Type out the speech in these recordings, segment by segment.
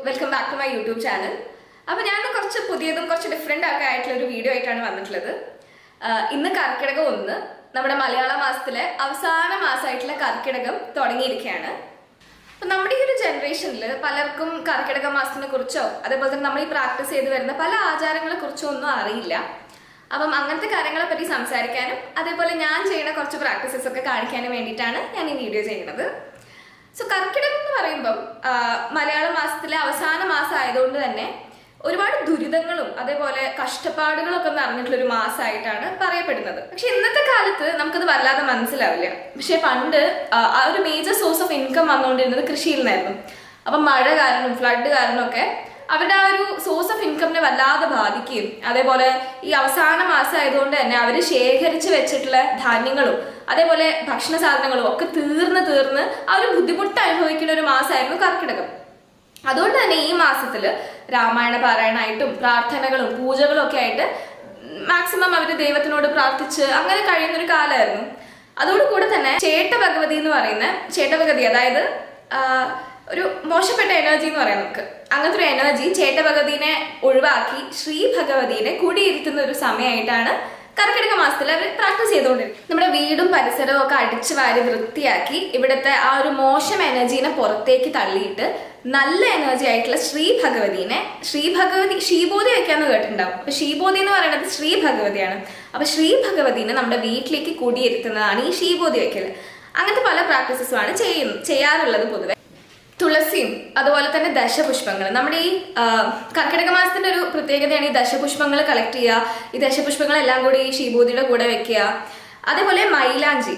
Welcome back to my YouTube channel. അപ്പോൾ ഞാൻ കുറച്ച് പുതിയതും കുറച്ച് ഡിഫറെൻ്റ് ഒക്കെ ആയിട്ടുള്ള ഒരു വീഡിയോ ആയിട്ടാണ് വന്നിട്ടുള്ളത്. ഇന്ന് കർക്കിടകം 1, നമ്മുടെ മലയാള മാസത്തിലെ അവസാന മാസമായിട്ടുള്ള കർക്കിടകം തുടങ്ങിയിരിക്കുകയാണ്. അപ്പം നമ്മുടെ ഈ ഒരു ജനറേഷനിൽ പലർക്കും കർക്കിടക മാസത്തിനെ കുറിച്ചോ അതേപോലെ തന്നെ നമ്മൾ ഈ പ്രാക്ടീസ് ചെയ്ത് വരുന്ന പല ആചാരങ്ങളെ കുറിച്ചോ ഒന്നും അറിയില്ല. അപ്പം അങ്ങനത്തെ കാര്യങ്ങളെ പറ്റി സംസാരിക്കാനും അതേപോലെ ഞാൻ ചെയ്യുന്ന കുറച്ച് പ്രാക്ടീസസ് ഒക്കെ കാണിക്കാനും വേണ്ടിയിട്ടാണ് ഞാൻ ഈ വീഡിയോ ചെയ്യുന്നത്. സോ കർക്കിടകം എന്ന് പറയുമ്പം മലയാള മാസത്തിലെ അവസാന മാസം ആയതുകൊണ്ട് തന്നെ ഒരുപാട് ദുരിതങ്ങളും അതേപോലെ കഷ്ടപ്പാടുകളും ഒക്കെ നിറഞ്ഞിട്ടുള്ളൊരു മാസമായിട്ടാണ് പറയപ്പെടുന്നത്. പക്ഷെ ഇന്നത്തെ കാലത്ത് നമുക്കത് വല്ലാതെ മനസ്സിലാവില്ല. പക്ഷെ പണ്ട് ആ ഒരു മേജർ സോഴ്സ് ഓഫ് ഇൻകം വന്നുകൊണ്ടിരുന്നത് കൃഷിയിൽ നിന്നായിരുന്നു. അപ്പം മഴ കാരണം ഫ്ലഡ് കാരണമൊക്കെ അവരുടെ ആ ഒരു സോഴ്സ് ഓഫ് ഇൻകമിനെ വല്ലാതെ ബാധിക്കുകയും അതേപോലെ ഈ അവസാന മാസം ആയതുകൊണ്ട് തന്നെ അവർ ശേഖരിച്ച് വെച്ചിട്ടുള്ള ധാന്യങ്ങളും അതേപോലെ ഭക്ഷണ സാധനങ്ങളും ഒക്കെ തീർന്ന് ആ ഒരു ബുദ്ധിമുട്ട് അനുഭവിക്കുന്ന ഒരു മാസമായിരുന്നു കർക്കിടകം. അതുകൊണ്ട് തന്നെ ഈ മാസത്തിൽ രാമായണ പാരായണമായിട്ടും പ്രാർത്ഥനകളും പൂജകളും ഒക്കെ ആയിട്ട് മാക്സിമം അവർ ദൈവത്തിനോട് പ്രാർത്ഥിച്ച് അങ്ങനെ കഴിയുന്നൊരു കാലമായിരുന്നു. അതോടുകൂടെ തന്നെ ചേട്ടഭഗവതി എന്ന് പറയുന്ന ചേട്ടഭഗവതി, അതായത് ഒരു മോശപ്പെട്ട എനർജി എന്ന് പറയാം നമുക്ക്, അങ്ങനത്തെ ഒരു എനർജി ചേട്ടഭഗവതിനെ ഒഴിവാക്കി ശ്രീ ഭഗവതിനെ കൂടിയിരുത്തുന്ന ഒരു സമയമായിട്ടാണ് കർക്കിടക മാസത്തിൽ അവർ പ്രാക്ടീസ് ചെയ്തുകൊണ്ടിരിക്കും. നമ്മുടെ വീടും പരിസരവും ഒക്കെ അടിച്ചു വാരി വൃത്തിയാക്കി ഇവിടുത്തെ ആ ഒരു മോശം എനർജീനെ പുറത്തേക്ക് തള്ളിയിട്ട് നല്ല എനർജി ആയിട്ടുള്ള ശ്രീ ഭഗവതി ശ്രീബോധി വെക്കാന്ന് കേട്ടിട്ടുണ്ടാവും. അപ്പൊ ശ്രീബോധി എന്ന് പറയുന്നത് ശ്രീ ഭഗവതിയാണ്. അപ്പൊ ശ്രീ ഭഗവതിനെ നമ്മുടെ വീട്ടിലേക്ക് കൂടിയിരുത്തുന്നതാണ് ഈ ശ്രീബോധി വെക്കൽ. അങ്ങനത്തെ പല പ്രാക്ടീസസുമാണ് ചെയ്യാറുള്ളത്. പൊതുവെ തുളസിയും അതുപോലെ തന്നെ ദശപുഷ്പങ്ങൾ, നമ്മുടെ ഈ കർക്കിടക മാസത്തിന്റെ ഒരു പ്രത്യേകതയാണ് ഈ ദശപുഷ്പങ്ങൾ കളക്ട് ചെയ്യുക. ഈ ദശപുഷ്പങ്ങളെല്ലാം കൂടി ഈ ശ്രീബോധിയുടെ കൂടെ വെക്കുക. അതേപോലെ മൈലാഞ്ചി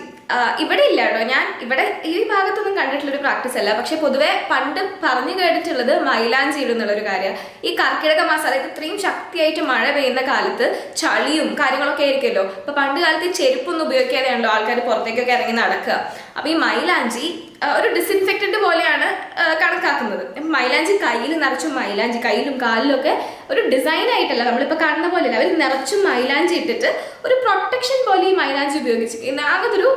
ഇവിടെ ഇല്ല കേട്ടോ, ഞാൻ ഇവിടെ ഈ ഭാഗത്തൊന്നും കണ്ടിട്ടുള്ളൊരു പ്രാക്ടീസ് അല്ല. പക്ഷെ പൊതുവെ പണ്ട് പറഞ്ഞു കേട്ടിട്ടുള്ളത് മൈലാഞ്ചി ഇടുന്നുള്ളൊരു കാര്യമാണ്. ഈ കർക്കിടക മാസം, അതായത് ഇത്രയും ശക്തിയായിട്ട് മഴ പെയ്യുന്ന കാലത്ത് ചളിയും കാര്യങ്ങളൊക്കെ ആയിരിക്കുമല്ലോ. അപ്പൊ പണ്ട് കാലത്ത് ചെരുപ്പൊന്നും ഉപയോഗിക്കാതെയാണല്ലോ ആൾക്കാർ പുറത്തേക്കൊക്കെ ഇറങ്ങി നടക്കുക. അപ്പൊ ഈ മൈലാഞ്ചി ഒരു ഡിസിൻഫെക്റ്റന്റ് പോലെയാണ് കണക്കാക്കുന്നത്. മൈലാഞ്ചി കയ്യിൽ നിറച്ചും മൈലാഞ്ചി കയ്യിലും കാലിലും ഒക്കെ ഒരു ഡിസൈൻ ആയിട്ടല്ല നമ്മളിപ്പോൾ കാണുന്ന പോലെയല്ല, അവർ നിറച്ചും മൈലാഞ്ചി ഇട്ടിട്ട് ഒരു പ്രൊട്ടക്ഷൻ പോലെ ഈ മൈലാഞ്ചി ഉപയോഗിച്ചിരിക്കുന്ന അങ്ങനത്തൊരു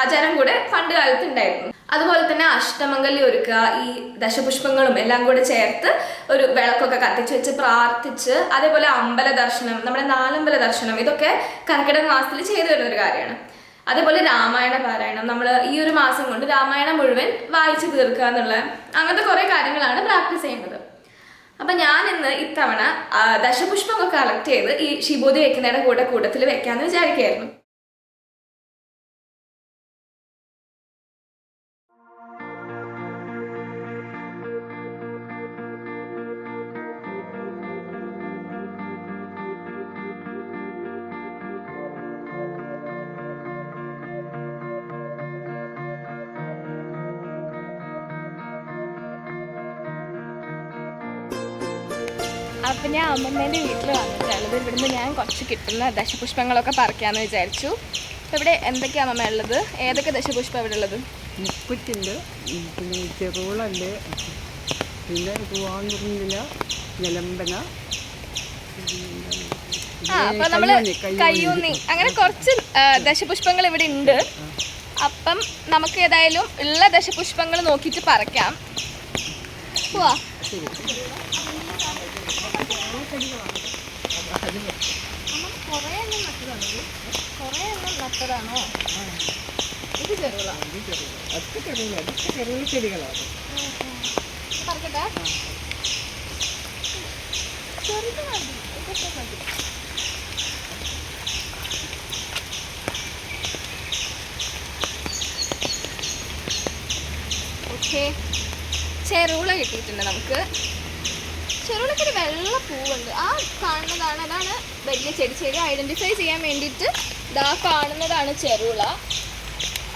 ആചാരം കൂടെ പണ്ട് കാലത്ത് ഉണ്ടായിരുന്നു. അതുപോലെ തന്നെ അഷ്ടമംഗല്യം ഒരുക്കുക, ഈ ദശപുഷ്പങ്ങളും എല്ലാം കൂടെ ചേർത്ത് ഒരു വിളക്കൊക്കെ കത്തിച്ച് വെച്ച് പ്രാർത്ഥിച്ച്, അതേപോലെ അമ്പല ദർശനം, നമ്മുടെ നാലമ്പല ദർശനം, ഇതൊക്കെ കർക്കിടക മാസത്തിൽ ചെയ്തു വരുന്ന ഒരു കാര്യമാണ്. അതേപോലെ രാമായണ പാരായണം, നമ്മൾ ഈ ഒരു മാസം കൊണ്ട് രാമായണം മുഴുവൻ വായിച്ചു തീർക്കുക എന്നുള്ള അങ്ങനത്തെ കുറെ കാര്യങ്ങളാണ് പ്രാക്ടീസ് ചെയ്യുന്നത്. അപ്പൊ ഞാൻ ഇന്ന് ഇത്തവണ ദശപുഷ്പമൊക്കെ കളക്ട് ചെയ്ത് ഈ ശിബോധി വെക്കുന്നതിന്റെ കൂട്ടത്തിൽ വെക്കാന്ന് വിചാരിക്കുകയായിരുന്നു. അപ്പം ഞാൻ അമ്മമ്മേൻ്റെ വീട്ടിൽ വന്നിട്ടുള്ളത്. ഇവിടുന്ന് ഞാൻ കുറച്ച് കിട്ടുന്ന ദശപുഷ്പങ്ങളൊക്കെ പറിക്കാമെന്ന് വിചാരിച്ചു. അപ്പം ഇവിടെ എന്തൊക്കെയാണ് അമ്മമ്മ ഉള്ളത്? ഏതൊക്കെ ദശപുഷ്പം ഇവിടെ ഉള്ളത്? മുക്കുറ്റുണ്ട്, പിന്നെ ചെറുളുണ്ട്, പിന്നെ പൂവാങ്കുറുന്നില, നിലമ്പന, അപ്പം നമ്മൾ കയ്യൂന്നി, അങ്ങനെ കുറച്ച് ദശപുഷ്പങ്ങൾ ഇവിടെ ഉണ്ട്. അപ്പം നമുക്ക് ഏതായാലും ഉള്ള ദശപുഷ്പങ്ങൾ നോക്കിയിട്ട് പറിക്കാം. പോവാ. നട്ടതാണോ ഇത്? ചെറുകളാണ്. പറക്കട്ടെ, ചെറുത് മതി. ഓക്കെ, ചെറുള കിട്ടിയിട്ടുണ്ട് നമുക്ക്. ചെറുളൊക്കെ ഒരു വെള്ള പൂവുണ്ട്. ആ കാണുന്നതാണ്, അതാണ് വലിയ ചെടി ഐഡന്റിഫൈ ചെയ്യാൻ വേണ്ടിയിട്ട് ഇതാ കാണുന്നതാണ് ചെറുള.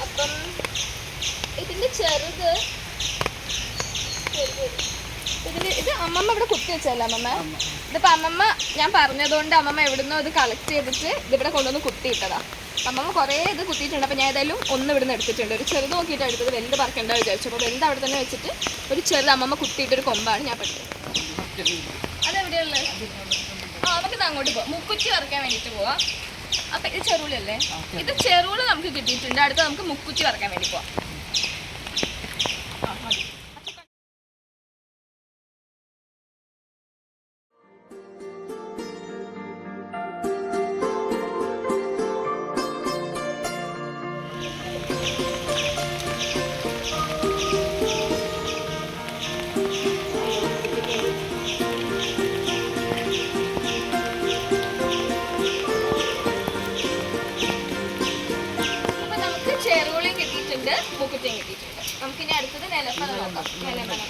അപ്പം ഇതിൻ്റെ ചെറുത് ഇത് അമ്മമ്മ ഇവിടെ കുത്തി വെച്ചല്ല അമ്മമ്മ. ഇതിപ്പോൾ അമ്മമ്മ ഞാൻ പറഞ്ഞതുകൊണ്ട് അമ്മമ്മ എവിടുന്നോ ഇത് കളക്ട് ചെയ്തിട്ട് ഇതിവിടെ കൊണ്ടുവന്ന് കുത്തിയിട്ടതാ. അമ്മമ്മ കുറേ ഇത് കുത്തിയിട്ടുണ്ട്. അപ്പോൾ ഞാൻ ഏതായാലും ഒന്ന് ഇവിടുന്ന് എടുത്തിട്ടുണ്ട്. ഒരു ചെറുത് നോക്കിയിട്ട് എടുത്തത്, വലുത് പറക്കേണ്ട വിചാരിച്ചു. അപ്പോൾ വലുത് അവിടെ തന്നെ വെച്ചിട്ട് ഒരു ചെറുത് അമ്മമ്മ കുത്തിയിട്ടൊരു കൊമ്പാണ് ഞാൻ പഠിച്ചത്. അതെവിടെയുള്ളത്? നമുക്കിത് അങ്ങോട്ട് പോവാം, മുക്കുറ്റി വറക്കാൻ വേണ്ടിയിട്ട് പോവാം. അപ്പം ഇത് ചെറുളല്ലേ? ഇത് ചെറുള് നമുക്ക് കിട്ടിയിട്ടുണ്ട്. അടുത്ത നമുക്ക് മുക്കുറ്റി വറക്കാൻ വേണ്ടി പോവാം. പൂക്കുറ്റിയും കിട്ടിയിട്ടുണ്ട്. നമുക്കിനി അടുത്തത് നിലപ്പന നോക്കാം. നിലപ്പന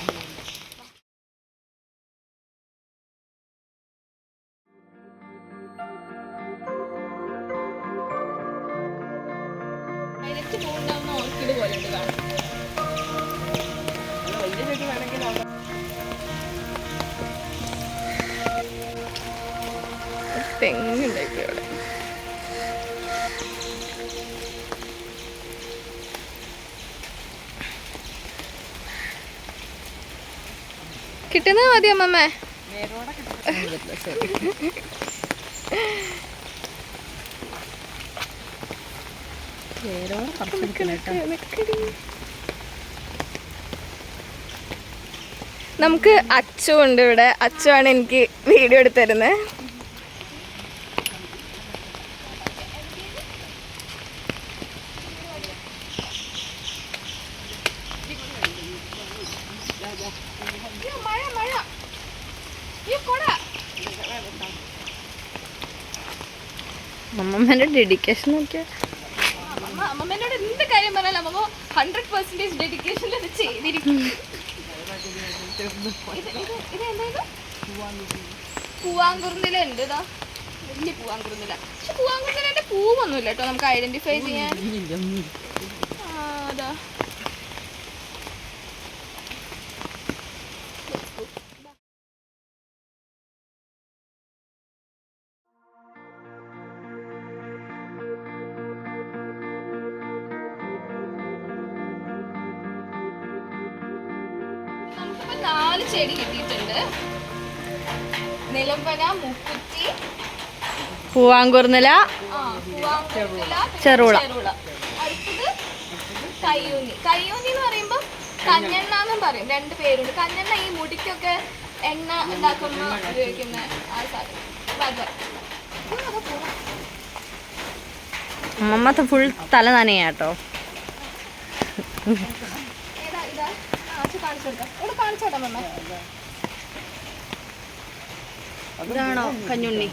പൂണ്ടാവുന്ന ഓർക്കിഡ് പോലെ ഉണ്ട് കാണാൻ. തെങ്ങുണ്ടായിപ്പോ ഇവിടെ. കിട്ടുന്നത് മതി അമ്മമ്മേ. നമുക്ക് അച്ചു ഉണ്ട് ഇവിടെ. അച്ചുവാണ് എനിക്ക് വീഡിയോ എടുത്തരുന്നത്. അമ്മമ്മേന്റെ ഡെഡിക്കേഷൻ നോക്കിയാ. അമ്മമ്മേനോട് എന്ത് കാര്യം പറഞ്ഞാലും അമ്മമ്മ 100% ഡെഡിക്കേഷനിൽ അത് ചെയ്തിരിക്കും. പൂവാങ്കുറുന്നില ഉണ്ട്. ഇതാ വലിയ പൂവാങ്കുറുന്നില. പക്ഷെ പൂവാങ്കുറുന്നിലെ പൂവൊന്നുമില്ല കേട്ടോ നമുക്ക് ഐഡന്റിഫൈ ചെയ്യാൻ. അതാ നമുക്കിപ്പോ 4 ചെടി കിട്ടിയിട്ടുണ്ട്. നിലമ്പന, മുക്കുറ്റി, പൂവാങ്കുറുന്നില, ചെറുള. അടുത്തത് കയ്യൂന്നി. കയ്യൂന്നി എന്ന് പറയുമ്പോ കഞ്ഞെണ്ണ എന്നും പറയും. 2 പേരുണ്ട്. കഞ്ഞെണ്ണ ഈ മുടിക്കൊക്കെ എണ്ണ ഉണ്ടാക്കുമ്പോ ഉപയോഗിക്കുന്ന ആ സാധനം. അമ്മമ്മത്തെ ഫുൾ തല നനയാട്ടോ. ഏതാ ഇതാ? കാണിച്ചോട്ടെ. ഇവിടെ കാണിച്ചോട്ടെ അമ്മ. ഇതാണോ കഞ്ഞുണ്ണി?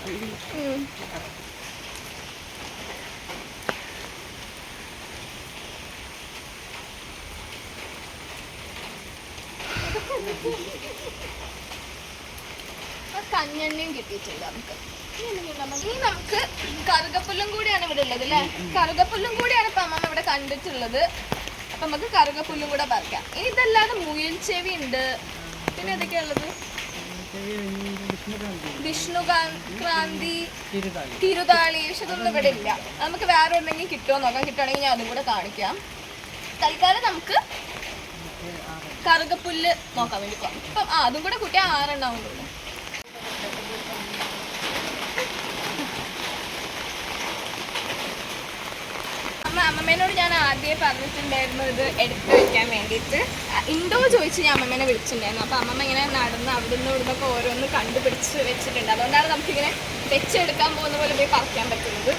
കഞ്ഞെണ്ണയും കിട്ടിയിട്ടുണ്ട് നമുക്ക്. ഇനി നമുക്ക് കറുകപ്പുല്ലും കൂടിയാണ് ഇവിടെ ഉള്ളത് അല്ലേ? കറുകപ്പുല്ലും കൂടിയാണ് ഇപ്പൊ അമ്മ ഇവിടെ കണ്ടിട്ടുള്ളത്. അപ്പൊ നമുക്ക് കറുകപ്പുല്ലും കൂടെ പറിക്കാം. ഇനി ഇതല്ലാതെ മുയൽച്ചെവി ഉണ്ട്. പിന്നെ എന്തൊക്കെയാ ഉള്ളത്? വിഷ്ണുക്രാന്തി, തിരുതാളി. പക്ഷെ ഇതൊന്നും ഇവിടെ ഇല്ല. നമുക്ക് വേറെ എന്തെങ്കിലും കിട്ടുമോ നോക്കാം. കിട്ടുവാണെങ്കിൽ ഞാൻ അതും കൂടെ കാണിക്കാം. തൽക്കാലം നമുക്ക് കറുകപ്പുല്ല് നോക്കാൻ വേണ്ടി പോകാം. ഇപ്പം അതും കൂടെ കൂട്ടിയാൽ 6 എണ്ണാവുന്നുള്ളൂ. അമ്മമ്മേനോട് ഞാൻ ആദ്യമേ പറഞ്ഞിട്ടുണ്ടായിരുന്നു ഇത് എടുത്തു വെക്കാൻ വേണ്ടിയിട്ട്. ഉണ്ടോ ചോദിച്ച് ഞാൻ അമ്മമ്മേനെ വിളിച്ചിട്ടുണ്ടായിരുന്നു. അപ്പോൾ അമ്മമ്മ ഇങ്ങനെ നടന്ന് അവിടെ നിന്ന് ഇവിടുന്നൊക്കെ ഓരോന്ന് കണ്ടുപിടിച്ച് വെച്ചിട്ടുണ്ട്. അതുകൊണ്ടാണ് നമുക്കിങ്ങനെ വെച്ചെടുക്കാൻ പോകുന്ന പോലെ പോയി പറിക്കാൻ പറ്റുന്നത്.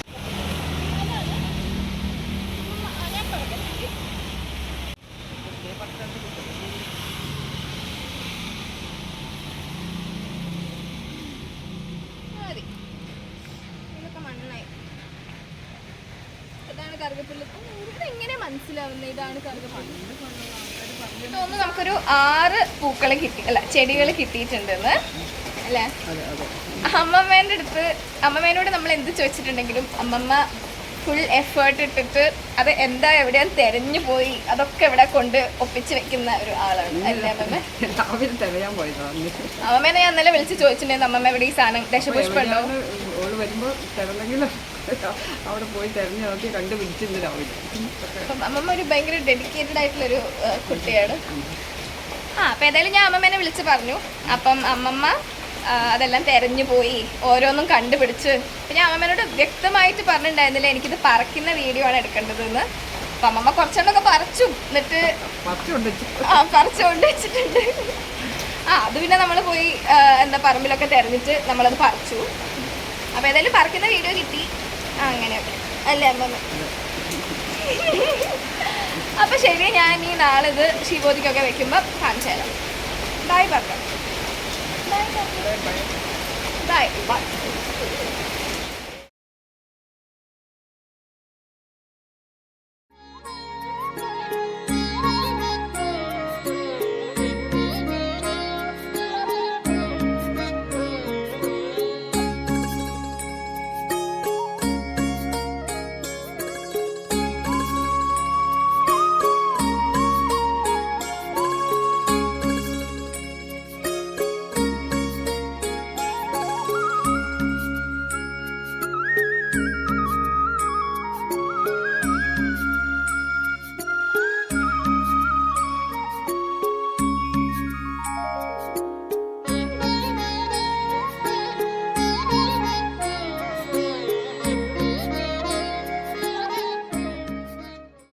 കറുകപ്പുല്ല് എങ്ങനെ മനസ്സിലാവുന്നത് ഇതാണ് കറുകപ്പുല്ല്? തോന്നുന്നു നമുക്കൊരു 6 പൂക്കളെ കിട്ടി അല്ല ചെടികൾ കിട്ടിയിട്ടുണ്ടെന്ന് അല്ലേ? അമ്മമ്മേൻ്റെ അടുത്ത് അമ്മമ്മേനോട് നമ്മൾ എന്ത് ചോദിച്ചിട്ടുണ്ടെങ്കിലും അമ്മമ്മ ഫുൾ എഫേർട്ട് ഇട്ടിട്ട് അത് എന്താ എവിടെയാണ് തെരഞ്ഞു പോയി അതൊക്കെ ഇവിടെ കൊണ്ട് ഒപ്പിച്ച് വെക്കുന്ന ഒരു ആളാണ് അല്ലേ അമ്മമ്മ? അമ്മമ്മേനെ ഞാൻ ഇന്നലെ വിളിച്ച് ചോദിച്ചിട്ടുണ്ടായിരുന്നു അമ്മമ്മ എവിടെ ഈ സാധനം ദശപുഷ്പം ഉണ്ടോ? അവിടെ പോയി തെരഞ്ഞു നോക്കി കണ്ടുപിടിച്ചിരുന്നു രാവിലെ. അപ്പം അമ്മമ്മ ഒരു ഭയങ്കര ഡെഡിക്കേറ്റഡ് ആയിട്ടുള്ളൊരു കുട്ടിയാണ്. അപ്പം ഏതായാലും ഞാൻ അമ്മമ്മേനെ വിളിച്ച് പറഞ്ഞു. അപ്പം അമ്മമ്മ അതെല്ലാം തെരഞ്ഞു പോയി ഓരോന്നും കണ്ടുപിടിച്ച്. അപ്പം ഞാൻ അമ്മമ്മേനോട് വ്യക്തമായിട്ട് പറഞ്ഞിട്ടുണ്ടായിരുന്നില്ല എനിക്കിത് പറിക്കുന്ന വീഡിയോ ആണ് എടുക്കേണ്ടതെന്ന്. അപ്പം അമ്മമ്മ കുറച്ചെണ്ണമൊക്കെ പറിച്ചു. എന്നിട്ട് പറിച്ചുകൊണ്ട് വെച്ചിട്ടുണ്ട്. അത് പിന്നെ നമ്മൾ പോയി എന്താ പറമ്പിലൊക്കെ തെരഞ്ഞിട്ട് നമ്മളത് പറിച്ചു. അപ്പം ഏതായാലും പറിക്കുന്ന വീഡിയോ കിട്ടി. അങ്ങനെയൊക്കെ അല്ലേ അമ്മമ്മ? അപ്പം ശരി, ഞാൻ ഈ നാളിത് ശിവോതിക്കൊക്കെ വെക്കുമ്പോൾ കാണിച്ചു തരാം. ബൈ പറഞ്ഞു. ബൈ.